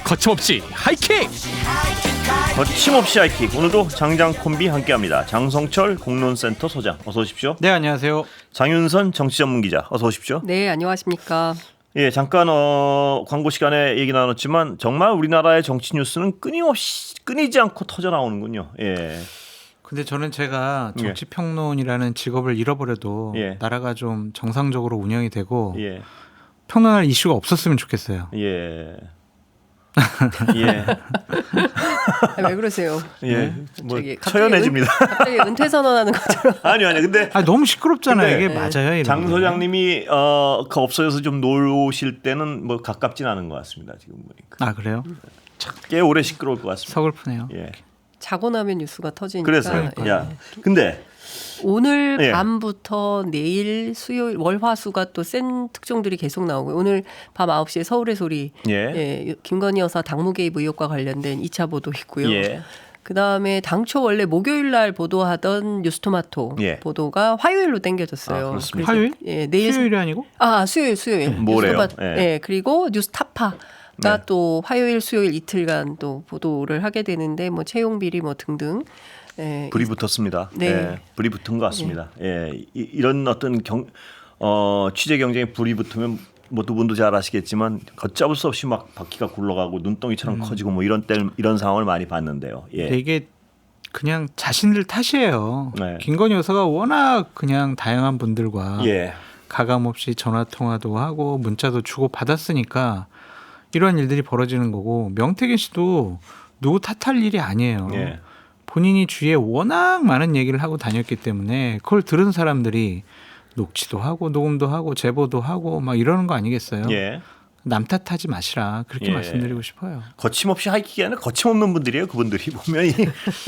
거침없이 하이킥. 거침없이 하이킥. 오늘도 장장 콤비 함께합니다. 장성철 공론센터 소장 어서 오십시오. 네, 안녕하세요. 장윤선 정치전문기자 어서 오십시오. 네, 안녕하십니까. 예, 잠깐 광고 시간에 얘기 나눴지만 정말 우리나라의 정치 뉴스는 끊이지 않고 터져 나오는군요. 예. 근데 저는 제가 정치평론이라는 직업을 잃어버려도 나라가 좀 정상적으로 운영이 되고 평론할 이슈가 없었으면 좋겠어요. 예. 왜 그러세요? 예, 뭐 처연해집니다. 갑자기 은퇴 선언하는 것처럼. 아니요. 근데 너무 시끄럽잖아요. 이게 맞아요. 장 소장님이 그 없어져서 좀 놀오실 때는 뭐 가깝진 않은 것 같습니다. 지금 보니까. 아, 그래요? 꽤 오래 시끄러울 것 같습니다. 서글프네요. 예. 자고 나면 뉴스가 터지니까. 그래서요. 야, 근데 오늘 밤부터 내일 수요일 월화수가 또 센 특종들이 계속 나오고 오늘 밤 9시에 서울의 소리 김건희 여사 당무 개입 의혹과 관련된 2차 보도 있고요. 그다음에 당초 원래 목요일 날 보도하던 뉴스토마토 보도가 화요일로 당겨졌어요. 화요일? 내일 수요일이 아니고? 수요일. 뭐래요? 그리고 뉴스타파가 또 화요일 수요일 이틀간 또 보도를 하게 되는데 뭐 채용 비리 뭐 등등 불이 붙었습니다. 불이 붙은 것 같습니다. 이런 어떤 취재 경쟁에 불이 붙으면 뭐 두 분도 잘 아시겠지만 걷잡을 수 없이 막 바퀴가 굴러가고 눈덩이처럼 커지고 뭐 이런 상황을 많이 봤는데요. 이게 그냥 자신들 탓이에요. 김건희 여사가 워낙 그냥 다양한 분들과 가감 없이 전화 통화도 하고 문자도 주고 받았으니까 이런 일들이 벌어지는 거고 명태균 씨도 누구 탓할 일이 아니에요. 본인이 주위에 워낙 많은 얘기를 하고 다녔기 때문에 그걸 들은 사람들이 녹취도 하고 녹음도 하고 제보도 하고 막 이러는 거 아니겠어요? 남 탓하지 마시라 그렇게 말씀드리고 싶어요. 거침없이 하이킥이 아니라 거침없는 분들이에요. 그분들이 보면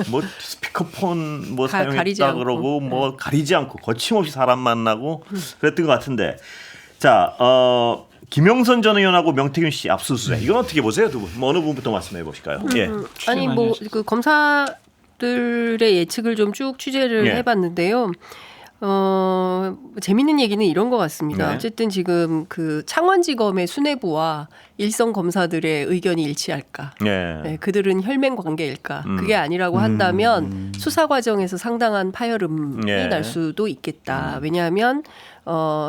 뭐 스피커폰 뭐 사용했다 그러고 뭐 가리지 않고 거침없이 사람 만나고 그랬던 것 같은데 자 김영선 전 의원하고 명태균 씨 압수수색 이건 어떻게 보세요, 두 분? 뭐 어느 분부터 말씀해 보실까요? 아니 뭐 그 검사들의 예측을 좀 쭉 취재를 해봤는데요. 재밌는 얘기는 이런 것 같습니다. 어쨌든 지금 그 창원지검의 수뇌부와 일선 검사들의 의견이 일치할까? 그들은 혈맹 관계일까? 그게 아니라고 한다면 수사 과정에서 상당한 파열음이 날 수도 있겠다. 왜냐하면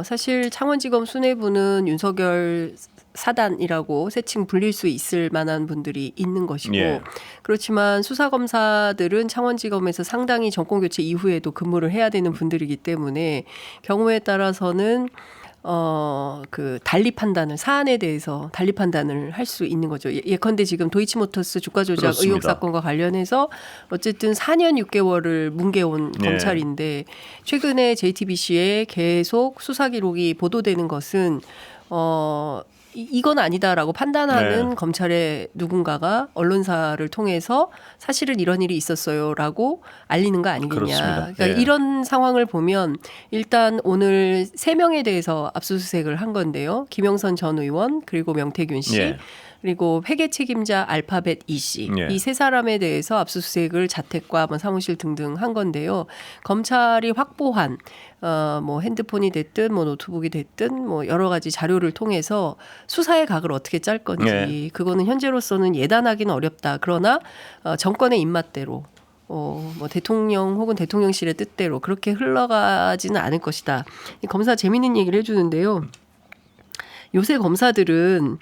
사실 창원지검 수뇌부는 윤석열 사단이라고 세칭 불릴 수 있을 만한 분들이 있는 것이고 그렇지만 수사검사들은 창원지검에서 상당히 정권교체 이후에도 근무를 해야 되는 분들이기 때문에 경우에 따라서는 그 달리 판단을 사안에 대해서 달리 판단을 할 수 있는 거죠. 예컨대 지금 도이치모터스 주가 조작 의혹 사건과 관련해서 어쨌든 4년 6개월을 뭉개온 검찰인데 최근에 JTBC에 계속 수사 기록이 보도되는 것은 이건 아니다라고 판단하는 검찰의 누군가가 언론사를 통해서 사실은 이런 일이 있었어요라고 알리는 거 아니겠냐. 그러니까 이런 상황을 보면 일단 오늘 3명에 대해서 압수수색을 한 건데요. 김영선 전 의원 그리고 명태균 씨 그리고 회계 책임자 알파벳 이 씨 이 세 사람에 대해서 압수수색을 자택과 뭐 사무실 등등 한 건데요. 검찰이 확보한 뭐 핸드폰이 됐든 뭐 노트북이 됐든 뭐 여러 가지 자료를 통해서 수사의 각을 어떻게 짤 건지 그거는 현재로서는 예단하기는 어렵다. 그러나 정권의 입맛대로 뭐 대통령 혹은 대통령실의 뜻대로 그렇게 흘러가지는 않을 것이다. 검사 재밌는 얘기를 해주는데요. 요새 검사들은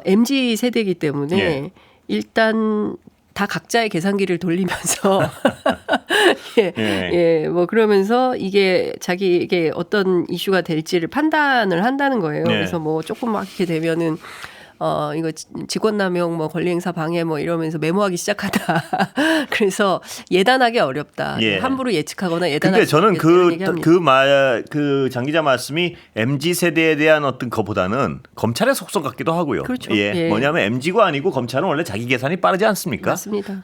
MZ 세대이기 때문에 일단 다 각자의 계산기를 돌리면서 뭐 그러면서 이게 자기에게 어떤 이슈가 될지를 판단을 한다는 거예요. 그래서 뭐 조금 막 이렇게 되면은 이거 직권남용 뭐 권리행사 방해 뭐 이러면서 메모하기 시작하다. 그래서 예단하기 어렵다. 함부로 예측하거나 예단하기. 근데 저는 그 장 기자 말씀이 MZ 세대에 대한 어떤 것보다는 검찰의 속성 같기도 하고요. 그렇죠. 뭐냐면 MZ가 아니고 검찰은 원래 자기 계산이 빠르지 않습니까? 맞습니다.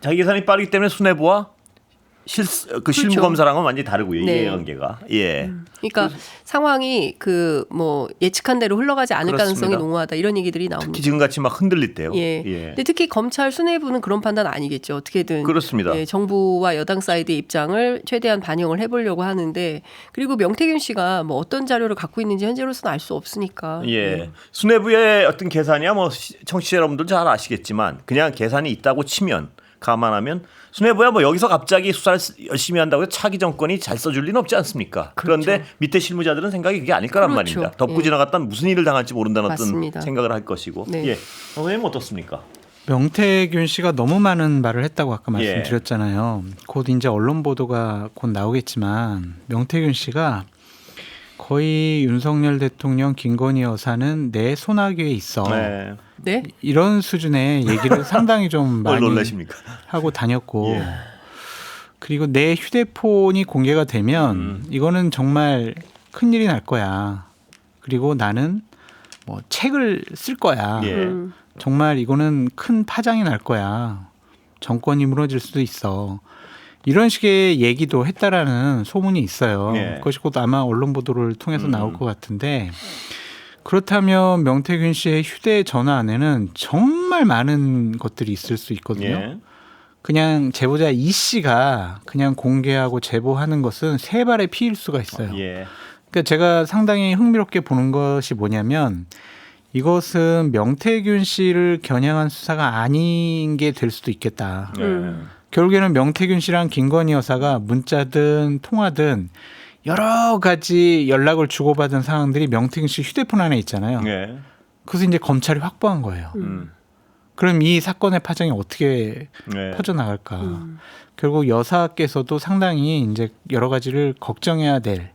자기 계산이 빠르기 때문에 수뇌부와 실무 검사랑은 완전히 다르고요. 네. 이해관계가. 예. 그러니까 상황이 뭐 예측한 대로 흘러가지 않을 그렇습니다. 가능성이濃하다 이런 얘기들이 나옵니다. 특히 지금같이 막 흔들릴 때요. 예. 근데 특히 검찰 수뇌부는 그런 판단 아니겠죠. 어떻게든 그렇습니다. 예, 정부와 여당 사이드의 입장을 최대한 반영을 해보려고 하는데 그리고 명태균 씨가 뭐 어떤 자료를 갖고 있는지 현재로서는 알 수 없으니까. 예. 수뇌부의 어떤 계산이야 뭐 청취자 여러분들 잘 아시겠지만 그냥 계산이 있다고 치면 감안하면 수뇌부야 뭐 여기서 갑자기 수사를 열심히 한다고 해서 차기 정권이 잘 써줄 리는 없지 않습니까? 그렇죠. 그런데 밑에 실무자들은 생각이 그게 아닐 거란 그렇죠. 말입니다. 덮고 지나갔다면 무슨 일을 당할지 모른다는 맞습니다. 어떤 생각을 할 것이고. 네. 예. 선생님 어떻습니까? 명태균 씨가 너무 많은 말을 했다고 아까 말씀드렸잖아요. 곧 이제 언론 보도가 곧 나오겠지만 명태균 씨가 거의 윤석열 대통령 김건희 여사는 내 손아귀에 있어. 네? 이런 수준의 얘기를 상당히 좀 많이 놀라십니까? 하고 다녔고 그리고 내 휴대폰이 공개가 되면 이거는 정말 큰일이 날 거야. 그리고 나는 뭐 책을 쓸 거야. 정말 이거는 큰 파장이 날 거야. 정권이 무너질 수도 있어. 이런 식의 얘기도 했다라는 소문이 있어요. 그것이 곧 아마 언론 보도를 통해서 나올 것 같은데 그렇다면 명태균 씨의 휴대전화 안에는 정말 많은 것들이 있을 수 있거든요. 그냥 제보자 이 씨가 그냥 공개하고 제보하는 것은 세 발의 피일 수가 있어요. 그러니까 제가 상당히 흥미롭게 보는 것이 뭐냐면 이것은 명태균 씨를 겨냥한 수사가 아닌 게 될 수도 있겠다. 결국에는 명태균 씨랑 김건희 여사가 문자든 통화든 여러 가지 연락을 주고받은 상황들이 명태균 씨 휴대폰 안에 있잖아요. 그래서 이제 검찰이 확보한 거예요. 그럼 이 사건의 파장이 어떻게 퍼져나갈까? 결국 여사께서도 상당히 이제 여러 가지를 걱정해야 될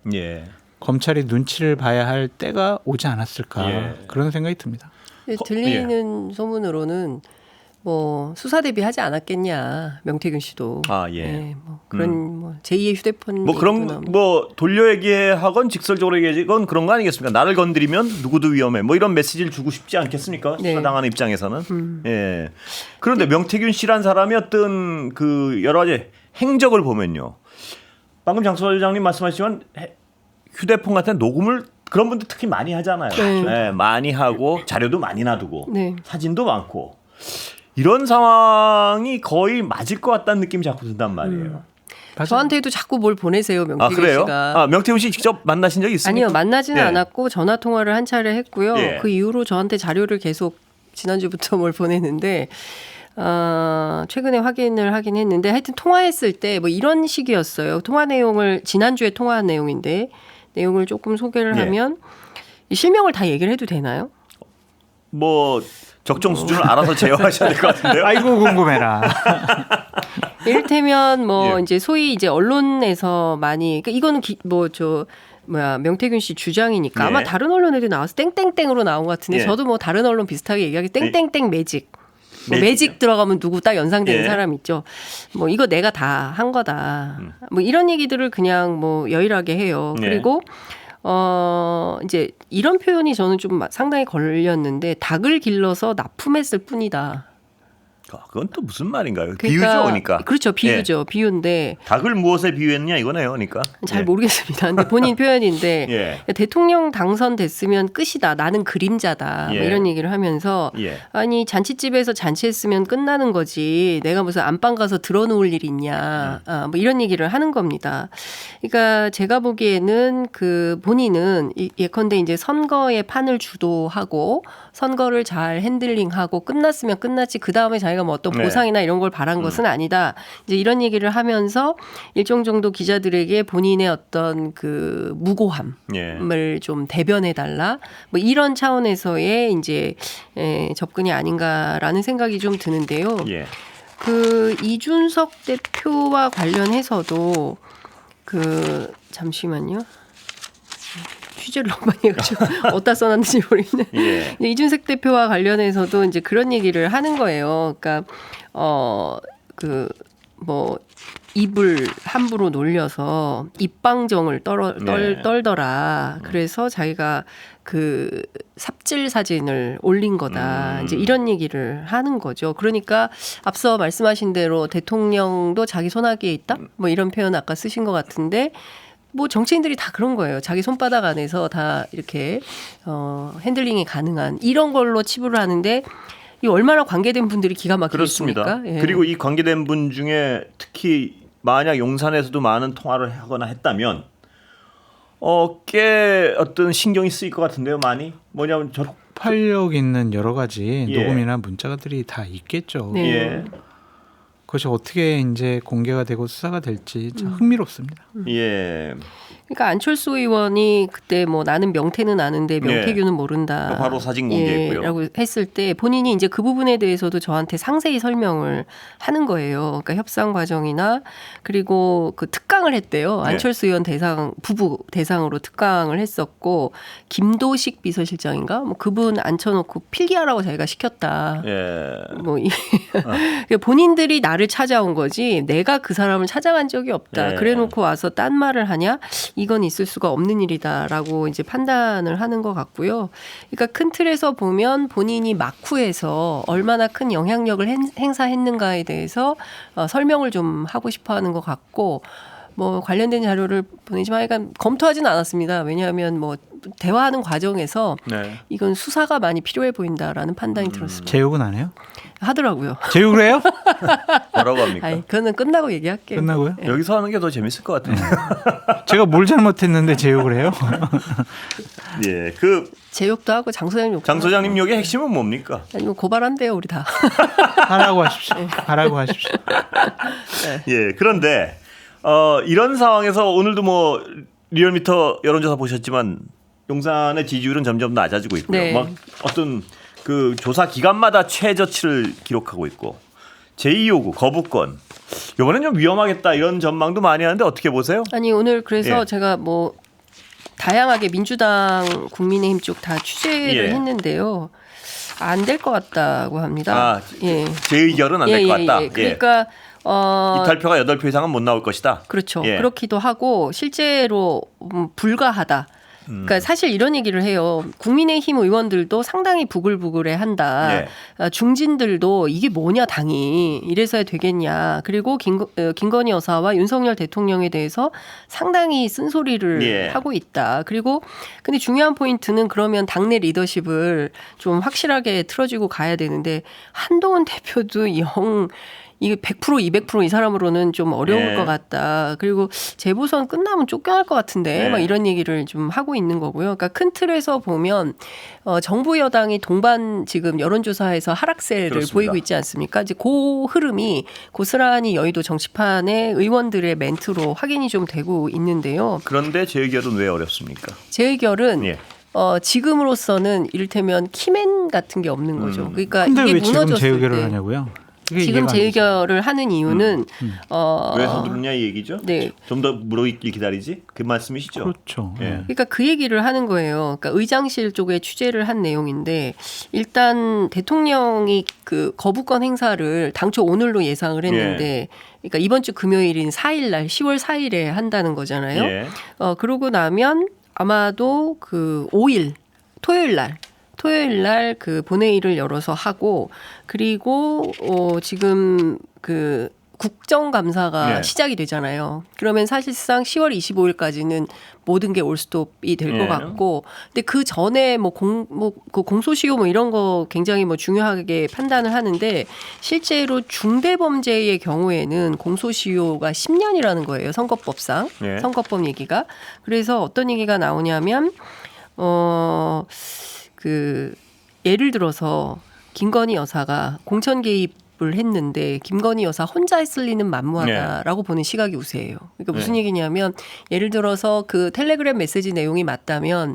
검찰이 눈치를 봐야 할 때가 오지 않았을까 그런 생각이 듭니다. 들리는 소문으로는 뭐 수사 대비하지 않았겠냐 명태균 씨도 뭐 그런 뭐 제2의 휴대폰 뭐 그런 뭐 돌려 얘기하건 직설적으로 얘기하건 그런 거 아니겠습니까? 나를 건드리면 누구도 위험해. 뭐 이런 메시지를 주고 싶지 않겠습니까? 수사당하는 입장에서는. 그런데 명태균 씨란 사람이 어떤 그 여러 가지 행적을 보면요. 방금 장 소장님 말씀하셨지만 휴대폰 같은 녹음을 그런 분들 특히 많이 하잖아요. 많이 하고 자료도 많이 놔두고 사진도 많고. 이런 상황이 거의 맞을 것 같다는 느낌이 자꾸 든단 말이에요. 저한테도 자꾸 뭘 보내세요, 명태균 그래요? 씨가. 명태균 씨 직접 만나신 적이 있습니까? 아니요, 만나지는 않았고 전화 통화를 한 차례 했고요. 그 이후로 저한테 자료를 계속 지난주부터 뭘 보내는데 최근에 확인을 하긴 했는데 하여튼 통화했을 때 뭐 이런 식이었어요. 통화 내용을 지난주에 통화한 내용인데 내용을 조금 소개를 하면 실명을 다 얘기를 해도 되나요? 뭐 적정 수준을 알아서 제어하셔야 될 것 같은데요. 아이고 궁금해라. 이를테면 뭐 이제 소위 이제 언론에서 많이 그러니까 이거는 명태균 씨 주장이니까 아마 다른 언론에도 나와서 땡땡땡으로 나온 것 같은데 저도 뭐 다른 언론 비슷하게 얘기하기 땡땡땡 매직. 뭐 매직 들어가면 누구 딱 연상되는 사람 있죠. 뭐 이거 내가 다 한 거다. 뭐 이런 얘기들을 그냥 뭐 여일하게 해요. 그리고 이제 이런 표현이 저는 좀 상당히 걸렸는데 닭을 길러서 납품했을 뿐이다. 그건 또 무슨 말인가요? 비유죠, 그러니까. 그렇죠, 비유죠, 비유인데. 닭을 무엇에 비유했냐 이거네요, 그러니까. 잘 모르겠습니다. 근데 본인 표현인데 대통령 당선됐으면 끝이다. 나는 그림자다. 뭐 이런 얘기를 하면서 아니 잔치집에서 잔치했으면 끝나는 거지. 내가 무슨 안방 가서 들어놓을 일 있냐. 뭐 이런 얘기를 하는 겁니다. 그러니까 제가 보기에는 그 본인은 예컨대 이제 선거의 판을 주도하고 선거를 잘 핸들링하고 끝났으면 끝났지. 그 다음에 자기가 뭐 어떤 보상이나 이런 걸 바란 것은 아니다. 이제 이런 얘기를 하면서 일정 정도 기자들에게 본인의 어떤 그 무고함을 좀 대변해 달라. 뭐 이런 차원에서의 이제 접근이 아닌가라는 생각이 좀 드는데요. 그 이준석 대표와 관련해서도 그 잠시만요. 취재를 너무 많이 해가지고 어디다 써놨는지 모르겠네. 이준석 대표와 관련해서도 이제 그런 얘기를 하는 거예요. 그러니까 그 뭐 입을 함부로 놀려서 입방정을 떨더라. 그래서 자기가 그 삽질 사진을 올린 거다. 이제 이런 얘기를 하는 거죠. 그러니까 앞서 말씀하신 대로 대통령도 자기 손아귀에 있다? 뭐 이런 표현 아까 쓰신 것 같은데 뭐 정치인들이 다 그런 거예요. 자기 손바닥 안에서 다 이렇게 핸들링이 가능한 이런 걸로 치부를 하는데 이 얼마나 관계된 분들이 기가 막히겠습니까? 그렇습니다. 예. 그리고 이 관계된 분 중에 특히 만약 용산에서도 많은 통화를 하거나 했다면 꽤 어떤 신경이 쓰일 것 같은데요. 많이 뭐냐면 폭발력 있는 여러 가지 녹음이나 문자들이 다 있겠죠. 네. 예. 그것이 어떻게 이제 공개가 되고 수사가 될지 참 흥미롭습니다. 예. 그러니까 안철수 의원이 그때 뭐 나는 명태는 아는데 명태균은 모른다. 바로 사진 공개했고요. 라고 했을 때 본인이 이제 그 부분에 대해서도 저한테 상세히 설명을 하는 거예요. 그러니까 협상 과정이나 그리고 그 특강을 했대요. 안철수 의원 부부 대상으로 특강을 했었고 김도식 비서실장인가 뭐 그분 앉혀놓고 필기하라고 자기가 시켰다. 뭐 본인들이 나를 찾아온 거지 내가 그 사람을 찾아간 적이 없다. 그래놓고 와서 딴 말을 하냐? 이건 있을 수가 없는 일이다라고 이제 판단을 하는 것 같고요. 그러니까 큰 틀에서 보면 본인이 막후에서 얼마나 큰 영향력을 행사했는가에 대해서 설명을 좀 하고 싶어하는 것 같고 뭐 관련된 자료를 보내지만 약간 검토하지는 않았습니다. 왜냐하면 뭐 대화하는 과정에서 이건 수사가 많이 필요해 보인다라는 판단이 들었습니다. 제욕은 안 해요? 하더라고요. 제욕을 해요? 뭐라고 합니까? 아니, 그거는 끝나고 얘기할게요. 끝나고요? 네. 여기서 하는 게 더 재밌을 것 같아요. 제가 뭘 잘못했는데 제욕을 해요? 예, 제욕도 하고 장 소장님 욕도 장 소장님 욕의 핵심은 뭡니까? 아니면 고발한대요 우리 다. 하라고 하십시오. 하라고 하십시오. 예, 그런데 이런 상황에서 오늘도 뭐 리얼미터 여론조사 보셨지만 용산의 지지율은 점점 낮아지고 있고요. 네. 막 어떤 그 조사 기간마다 최저치를 기록하고 있고 제2요구 거부권 이번엔 좀 위험하겠다 이런 전망도 많이 하는데 어떻게 보세요? 아니 오늘 그래서 제가 뭐 다양하게 민주당 국민의힘 쪽 다 취재를 했는데요. 안 될 것 같다고 합니다. 제 의견은 안 될 것 같다. 그러니까 이탈표가 8표 이상은 못 나올 것이다. 그렇죠. 그렇기도 하고 실제로 불가하다. 그러니까 사실 이런 얘기를 해요. 국민의힘 의원들도 상당히 부글부글해한다. 중진들도 이게 뭐냐 당이 이래서야 되겠냐. 그리고 김건희 여사와 윤석열 대통령에 대해서 상당히 쓴소리를 하고 있다. 그리고 근데 중요한 포인트는 그러면 당내 리더십을 좀 확실하게 틀어주고 가야 되는데 한동훈 대표도 영 이게 100% 200% 이 사람으로는 좀 어려울 것 같다. 그리고 재보선 끝나면 쫓겨날 것 같은데 막 이런 얘기를 좀 하고 있는 거고요. 그러니까 큰 틀에서 보면 정부 여당이 동반 지금 여론조사에서 하락세를 그렇습니다. 보이고 있지 않습니까? 이제 그 흐름이 고스란히 여의도 정치판의 의원들의 멘트로 확인이 좀 되고 있는데요. 그런데 재의결은 왜 어렵습니까? 재의결은 지금으로서는 이를테면 키맨 같은 게 없는 거죠. 그러니까 근데 이게 왜 지금 무너졌을 재의결을 때. 하냐고요? 지금 재의결을 하는 이유는 왜 서두르냐 이 얘기죠? 네. 좀 더 물어있길 기다리지? 그 말씀이시죠? 그렇죠. 그러니까 그 얘기를 하는 거예요. 그러니까 의장실 쪽에 취재를 한 내용인데 일단 대통령이 그 거부권 행사를 당초 오늘로 예상을 했는데 그러니까 이번 주 금요일인 4일 날 10월 4일에 한다는 거잖아요. 그러고 나면 아마도 그 5일 토요일 날 그 본회의를 열어서 하고 그리고 지금 그 국정감사가 시작이 되잖아요. 그러면 사실상 10월 25일까지는 모든 게 올스톱이 될 것 같고, 근데 그 전에 그 공소시효 뭐 이런 거 굉장히 뭐 중요하게 판단을 하는데 실제로 중대범죄의 경우에는 공소시효가 10년이라는 거예요. 선거법상 선거법 얘기가. 그래서 어떤 얘기가 나오냐면 그 예를 들어서 김건희 여사가 공천 개입을 했는데 김건희 여사 혼자 했을 리는 만무하다라고 보는 시각이 우세해요. 그러니까 무슨 얘기냐면 예를 들어서 그 텔레그램 메시지 내용이 맞다면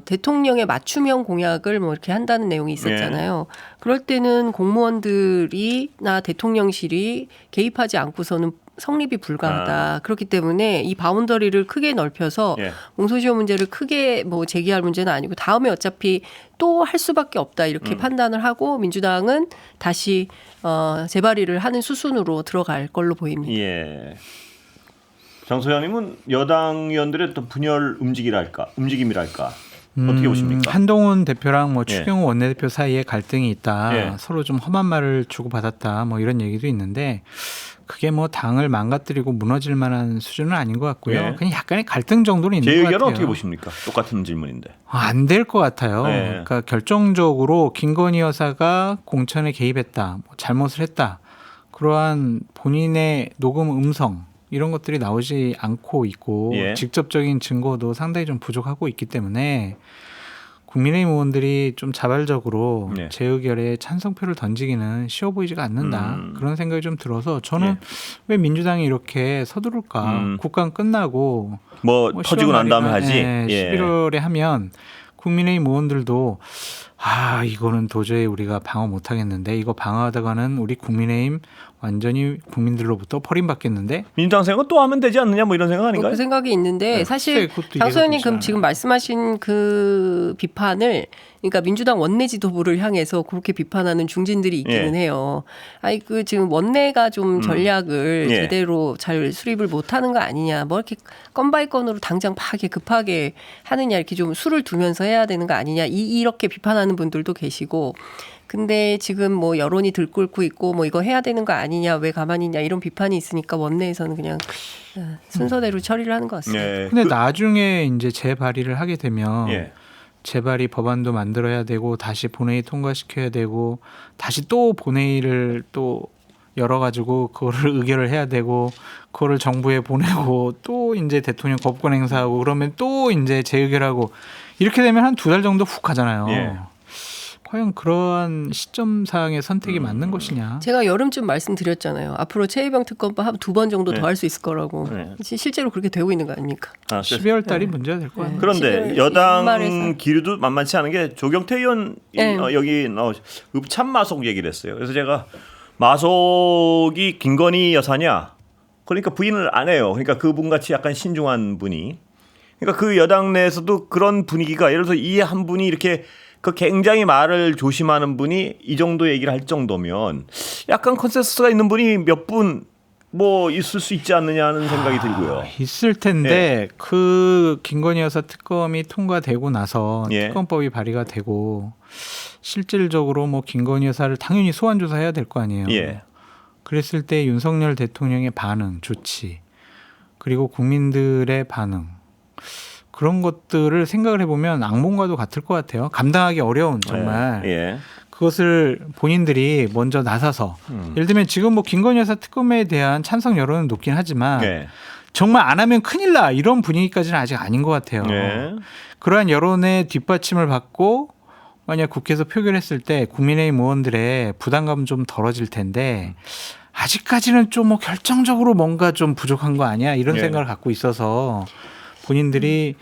대통령의 맞춤형 공약을 뭐 이렇게 한다는 내용이 있었잖아요. 그럴 때는 공무원들이나 대통령실이 개입하지 않고서는 성립이 불가하다. 그렇기 때문에 이 바운더리를 크게 넓혀서 공소시효 문제를 크게 뭐 제기할 문제는 아니고 다음에 어차피 또 할 수밖에 없다 이렇게 판단을 하고 민주당은 다시 재발의를 하는 수순으로 들어갈 걸로 보입니다. 예. 장 소장님은 여당 의원들의 또 분열 움직임이랄까 어떻게 보십니까? 한동훈 대표랑 뭐 추경호 원내대표 사이에 갈등이 있다. 서로 좀 험한 말을 주고받았다. 뭐 이런 얘기도 있는데 그게 뭐 당을 망가뜨리고 무너질 만한 수준은 아닌 것 같고요. 그냥 약간의 갈등 정도는 있는 것 같아요. 제 의견은 어떻게 보십니까? 똑같은 질문인데. 안 될 것 같아요. 그러니까 결정적으로 김건희 여사가 공천에 개입했다. 뭐 잘못을 했다. 그러한 본인의 녹음 음성 이런 것들이 나오지 않고 있고 직접적인 증거도 상당히 좀 부족하고 있기 때문에 국민의힘 의원들이 좀 자발적으로 재의결에 찬성표를 던지기는 쉬워 보이지가 않는다. 그런 생각이 좀 들어서 저는 왜 민주당이 이렇게 서두를까. 국감 끝나고 뭐 터지고 난 다음에 하지. 11월에 하면 국민의힘 의원들도 이거는 도저히 우리가 방어 못하겠는데 이거 방어하다가는 우리 국민의힘 완전히 국민들로부터 버림받겠는데 민주당 생각은 또 하면 되지 않느냐 뭐 이런 생각 아닌가요? 그 생각이 있는데 사실 장 소장님 지금 말씀하신 그 비판을 그러니까 민주당 원내 지도부를 향해서 그렇게 비판하는 중진들이 있기는 해요. 그 지금 원내가 좀 전략을 제대로 잘 수립을 못하는 거 아니냐. 뭐 이렇게 건 바이 건으로 당장 급하게 하느냐 이렇게 좀 수를 두면서 해야 되는 거 아니냐. 이렇게 비판하는 분들도 계시고. 근데 지금 뭐 여론이 들끓고 있고 뭐 이거 해야 되는 거 아니냐 왜 가만히 있냐 이런 비판이 있으니까 원내에서는 그냥 순서대로 처리를 하는 것 같습니다. 근데 나중에 이제 재발의를 하게 되면 재발의 법안도 만들어야 되고 다시 본회의 통과시켜야 되고 다시 또 본회의를 또 열어가지고 그거를 의결을 해야 되고 그거를 정부에 보내고 또 이제 대통령 거부권 행사하고 그러면 또 이제 재의결하고 이렇게 되면 한 2달 정도 훅 가잖아요. 과연 그러한 시점상의 선택이 맞는 것이냐. 제가 여름쯤 말씀드렸잖아요. 앞으로 최혜병 특검법 한 2번 정도 더 할 수 있을 거라고. 실제로 그렇게 되고 있는 거 아닙니까? 12월 달이 문제가 될 것 같아요. 그런데 여당 기류도 만만치 않은 게 조경태 의원 여기 읍참마속 얘기를 했어요. 그래서 제가 마속이 김건희 여사냐? 그러니까 부인을 안 해요. 그러니까 그분같이 약간 신중한 분이. 그러니까 그 여당 내에서도 그런 분위기가 예를 들어서 이 한 분이 이렇게 그 굉장히 말을 조심하는 분이 이 정도 얘기를 할 정도면 약간 컨센서스가 있는 분이 몇 분 뭐 있을 수 있지 않느냐는 생각이 들고요. 있을 텐데 그 김건희 여사 특검이 통과되고 나서 특검법이 발의가 되고 실질적으로 뭐 김건희 여사를 당연히 소환 조사해야 될 거 아니에요. 그랬을 때 윤석열 대통령의 반응, 조치 그리고 국민들의 반응 그런 것들을 생각을 해보면 악몽과도 같을 것 같아요. 감당하기 어려운 정말 그것을 본인들이 먼저 나서서 예를 들면 지금 뭐 김건희 여사 특검에 대한 찬성 여론은 높긴 하지만 정말 안 하면 큰일 나 이런 분위기까지는 아직 아닌 것 같아요. 그러한 여론의 뒷받침을 받고 만약 국회에서 표결했을 때 국민의힘 의원들의 부담감은 좀 덜어질 텐데 아직까지는 좀 뭐 결정적으로 뭔가 좀 부족한 거 아니야 이런 생각을 갖고 있어서 본인들이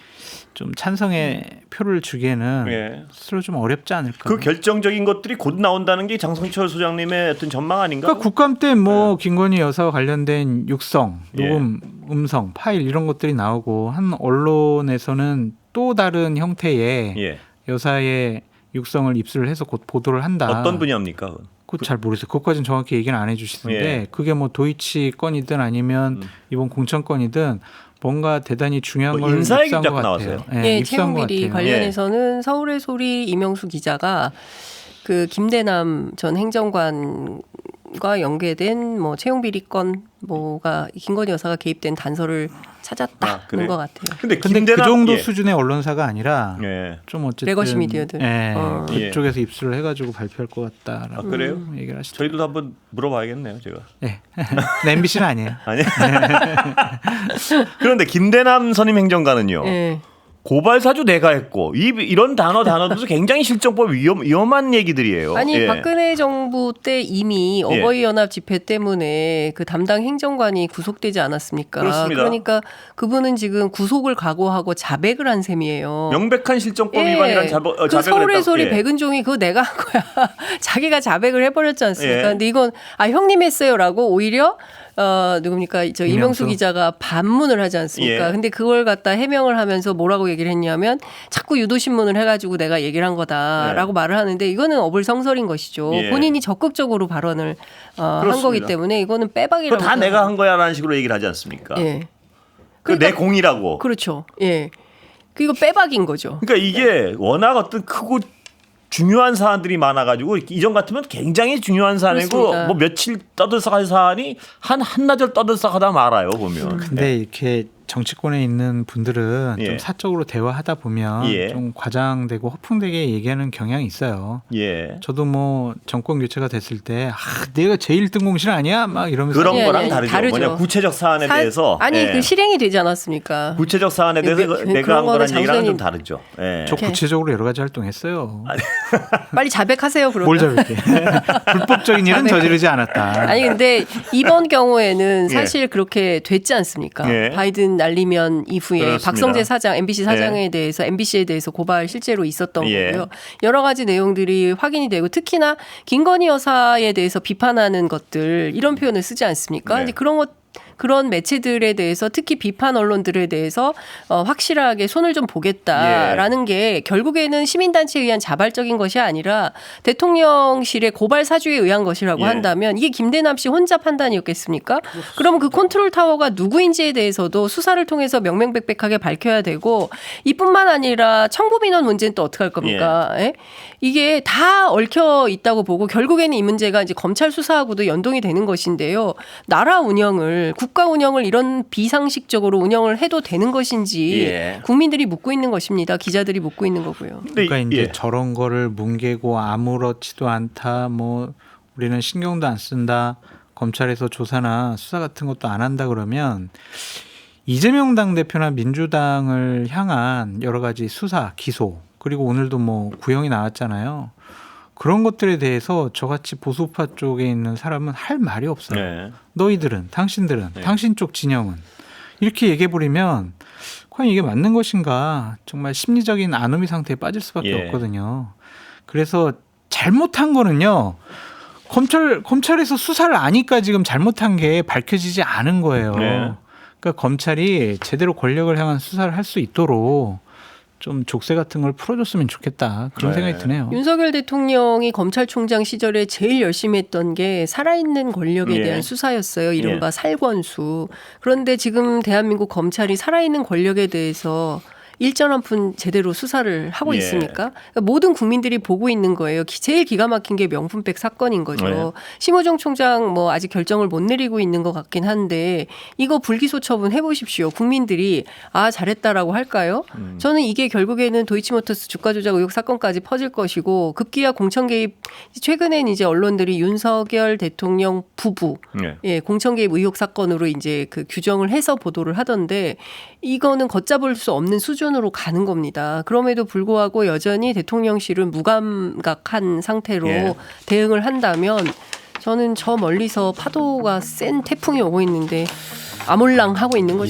좀 찬성의 표를 주기에는 스스로 좀 어렵지 않을까. 그 결정적인 것들이 곧 나온다는 게 장성철 소장님의 어떤 전망 아닌가? 그러니까 국감 때 뭐 김건희 여사와 관련된 육성, 녹음, 음성, 파일 이런 것들이 나오고 한 언론에서는 또 다른 형태의 여사의 육성을 입수를 해서 곧 보도를 한다. 어떤 분야입니까? 그거 잘 모르겠어요. 그것까지는 정확히 얘기는 안 해주시는데 그게 뭐 도이치 건이든 아니면 이번 공천 건이든 뭔가 대단히 중요한 걸 인사의 입수한 것 같아요. 나왔어요. 채용비리 관련해서는 서울의 소리 이명수 기자가 그 김대남 전 행정관과 연계된 뭐 채용비리 건 뭐가 김건희 여사가 개입된 단서를 찾았다는 것 같아요. 근데 그 정도 수준의 언론사가 아니라 좀 어쨌든 레거시 미디어들 그쪽에서 입수를 해가지고 발표할 것 같다라고 그래요? 얘기를 하시죠. 저희도 한번 물어봐야겠네요, 제가. MBC는 아니에요. 아니요. 그런데 김대남 선임 행정관은요. 고발사주 내가 했고 이런 단어도 굉장히 실정법 위험한 얘기들이에요. 아니 박근혜 정부 때 이미 어버이연합 집회 때문에 그 담당 행정관이 구속되지 않았습니까? 그렇습니다. 그러니까 그분은 지금 구속을 각오하고 자백을 한 셈이에요. 명백한 실정법 위반이란 자백을 그 서울의 소리 백은종이 그거 내가 한 거야. 자기가 자백을 해버렸지 않습니까? 근데 이건 형님 했어요라고 오히려 누굽니까? 저 이명수 기자가 반문을 하지 않습니까? 근데 그걸 갖다 해명을 하면서 뭐라고 얘기를 했냐면 자꾸 유도신문을 해가지고 내가 얘기를 한 거다라고 말을 하는데 이거는 어불성설인 것이죠. 본인이 적극적으로 발언을 한 거기 때문에 이거는 빼박이라고. 다 내가 한 거야라는 식으로 얘기를 하지 않습니까? 그러니까 내 공이라고. 그렇죠. 이거 빼박인 거죠. 그러니까 이게 워낙 어떤 크고 중요한 사안들이 많아가지고 이전 같으면 굉장히 중요한 사안이고 그렇습니다. 뭐 며칠 떠들썩할 사안이 한나절 떠들썩하다 말아요 보면. 근데 이렇게 정치권에 있는 분들은 좀 사적으로 대화하다 보면 좀 과장되고 허풍되게 얘기하는 경향이 있어요. 저도 뭐 정권 교체가 됐을 때 내가 제1등 공신 아니야? 막 이러면서 그런 거랑 다르죠. 뭐냐 구체적 사안에 대해서 그 실행이 되지 않았습니까? 구체적 사안에 대해서 내가 한 거란 얘기랑은 좀 다르죠. 저 구체적으로 여러 가지 활동했어요. 빨리 자백하세요. 그러면. 뭘 자백해? 불법적인 일은 저지르지 않았다. 아니 근데 이번 경우에는 사실 그렇게 됐지 않습니까? 바이든 날리면 이후에 그렇습니다. 박성재 사장, MBC 사장에 대해서 MBC에 대해서 고발 실제로 있었던 거고요. 여러 가지 내용들이 확인이 되고 특히나 김건희 여사에 대해서 비판하는 것들 이런 표현을 쓰지 않습니까? 이제 그런 매체들에 대해서 특히 비판 언론들에 대해서 확실하게 손을 좀 보겠다라는 게 결국에는 시민단체에 의한 자발적인 것이 아니라 대통령실의 고발 사주에 의한 것이라고 한다면 이게 김대남 씨 혼자 판단이었겠습니까? 그러면 그 컨트롤 타워가 누구인지에 대해서도 수사를 통해서 명명백백하게 밝혀야 되고 이뿐만 아니라 청부민원 문제는 또 어떻게 할 겁니까? 이게 다 얽혀 있다고 보고 결국에는 이 문제가 이제 검찰 수사하고도 연동이 되는 것인데요. 나라 운영을 국가 운영을 이런 비상식적으로 운영을 해도 되는 것인지 국민들이 묻고 있는 것입니다. 기자들이 묻고 있는 거고요. 그러니까 이제 저런 거를 뭉개고 아무렇지도 않다. 뭐 우리는 신경도 안 쓴다. 검찰에서 조사나 수사 같은 것도 안 한다 그러면 이재명 당대표나 민주당을 향한 여러 가지 수사, 기소 그리고 오늘도 뭐 구형이 나왔잖아요. 그런 것들에 대해서 저같이 보수파 쪽에 있는 사람은 할 말이 없어요. 너희들은, 당신들은, 당신 쪽 진영은 이렇게 얘기해버리면 과연 이게 맞는 것인가 정말 심리적인 아노미 상태에 빠질 수밖에 없거든요. 그래서 잘못한 거는요. 검찰에서 수사를 아니까 지금 잘못한 게 밝혀지지 않은 거예요. 그러니까 검찰이 제대로 권력을 향한 수사를 할 수 있도록 좀 족쇄 같은 걸 풀어줬으면 좋겠다 그런 생각이 드네요. 윤석열 대통령이 검찰총장 시절에 제일 열심히 했던 게 살아있는 권력에 대한 수사였어요. 이른바 살권수. 그런데 지금 대한민국 검찰이 살아있는 권력에 대해서 일전 한 푼 제대로 수사를 하고 있습니까? 그러니까 모든 국민들이 보고 있는 거예요. 제일 기가 막힌 게 명품백 사건인 거죠. 심우정 총장 뭐 아직 결정을 못 내리고 있는 것 같긴 한데 이거 불기소 처분 해보십시오. 국민들이 잘했다라고 할까요? 저는 이게 결국에는 도이치모터스 주가 조작 의혹 사건까지 퍼질 것이고 급기야 공천 개입 최근엔 이제 언론들이 윤석열 대통령 부부 공천 개입 의혹 사건으로 이제 그 규정을 해서 보도를 하던데 이거는 걷잡을 수 없는 수준으로 가는 겁니다. 그럼에도 불구하고 여전히 대통령실은 무감각한 상태로 대응을 한다면 저는 저 멀리서 파도가 센 태풍이 오고 있는데 아몰랑 하고 있는 거죠.